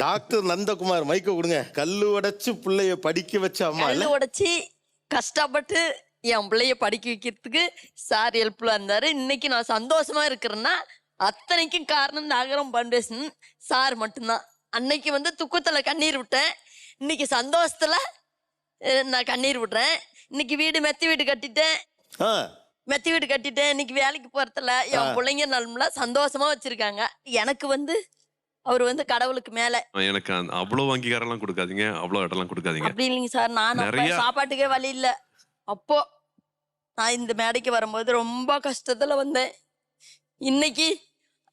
Doctor Nandakumar மைக்க கொடுங்க. கல்லு உடைச்சு பிள்ளைய படிக்க வச்ச அம்மா இல்ல? கல்லு உடைச்சி கஷ்டப்பட்டு என் பிள்ளைய படிக்க வைக்கிறதுக்கு சார் ஹெல்ப்ஃபுல்லா இருந்தாரு. இன்னைக்கு நான் சந்தோஷமா இருக்கிறேன்னா அத்தனைக்கும் காரணம் நாகரம் ஃபவுண்டேஷன் சார் மட்டும்தான். அன்னைக்கு வந்து துக்கத்துல கண்ணீர் விட்டேன், இன்னைக்கு சந்தோஷத்துல நான் கண்ணீர் விடுறேன். இன்னைக்கு மெத்தி வீடு கட்டிட்டேன், ஆ, மெத்தி வீடு கட்டிட்டேன். இன்னைக்கு வேலைக்கு போறதுல என் பிள்ளைங்க நல்லா சந்தோஷமா வச்சிருக்காங்க. எனக்கு வந்து அவர் வந்து கடவுளுக்கு மேல. எனக்கு அவ்வளவு அங்கீகாரம்லாம் கொடுக்காதீங்க, அவ்வளவு இடம்லாம் கொடுக்காதீங்க. அப்படி இல்லைங்க சார், நான் அப்ப நிறைய சாப்பாட்டுக்கே வழி இல்ல. அப்போ நான் இந்த மேடைக்கு வரும்போது ரொம்ப கஷ்டத்துல வந்தேன். இன்னைக்கு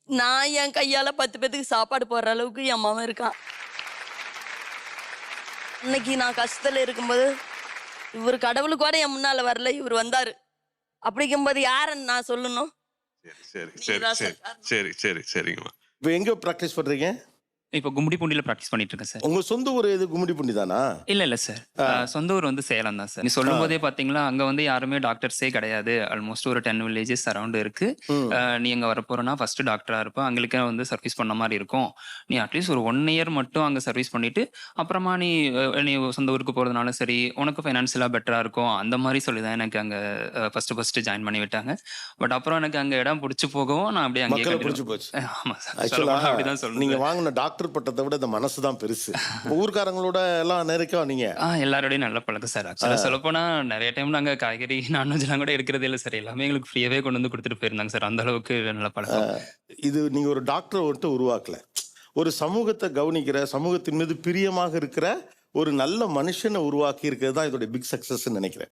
நான் என் கையால 10 பேத்துக்கு சாப்பாடு போடுற அளவுக்கு என் மாமன் இருக்கான். இன்னைக்கு நான் கஷ்டத்துல இருக்கும்போது இவர் கடவுளுக்கு வர என் முன்னால வரல, இவர் வந்தாரு. அப்படிங்கும்போது யாருன்னு நான் சொல்லணும்? சரி சரி சரி சரி சரி சரிங்கம்மா. இப்ப எங்க பிராக்டிஸ் பண்றீங்க? இப்போ கும்மிடிப்பூண்டியில ப்ராக்டிஸ் பண்ணிட்டு இருக்கேன் சார். உங்க சொந்த ஊர் எது? கும்மிடிப்பூண்டி தானா? இல்ல சார், சொந்த ஊர் வந்து சேலம் தான் சார். நீ சொல்லும் போதே பாத்தீங்களா, அங்க வந்து யாருமே டாக்டர்ஸே கிடையாது. ஆல்மோஸ்ட் ஒரு 10 வில்லேஜஸ் அரௌண்ட் இருக்கு. நீ அங்க வரப்போறனா ஃபர்ஸ்ட் டாக்டரா இருப்ப, அங்களுக்கே வந்து சர்வீஸ் பண்ண மாதிரி இருக்கும். நீ அட்லீஸ்ட் ஒரு 1 இயர் மட்டும் அங்க சர்வீஸ் பண்ணிட்டு அப்புறமா நீ சொந்த ஊருக்கு போறதுனால சரி, உனக்கு ஃபைனான்சியலா பெட்டரா இருக்கும் அந்த மாதிரி சொல்லிதான் எனக்கு அங்க ஃபர்ஸ்ட் ஜாயின் பண்ணி விட்டாங்க. பட் அப்புறம் எனக்கு அங்க இடம் பிடிச்சு போகவும் நான் அப்படியே அங்கே மக்களை பிடிச்சு போச்சு. ஆமா சார், ஆக்சுவலா அப்படிதான் சொல்லணும். நீங்க வாங்கின டாக்டர் பட்டத்தை விட இந்த மனசு தான் பெருசு. ஊர்க்காரங்களோட எல்லாம் நெருக்கம் நீங்க. எல்லாரோடையும் நல்ல பழக்கம் சார். ஆக்சுவலா சொல்லப்போனா நிறைய டைம் நாங்க காய்கறி நான்வெஜ்லாம் கூட இருக்கிறதே இல்லை சார். எல்லாமே எங்களுக்கு ஃப்ரீயாவே கொண்டு வந்து கொடுத்துட்டு போயிருந்தாங்க சார். அந்த அளவுக்கு நல்ல பழக்கம். இது நீங்க ஒரு டாக்டரை வந்துட்டு உருவாக்கல, ஒரு சமூகத்தை கவனிக்கிற, சமூகத்தின் மீது பிரியமாக இருக்கிற ஒரு நல்ல மனுஷனை உருவாக்கி இருக்கிறது தான் இதோட பிக் சக்சஸ் நினைக்கிறேன்.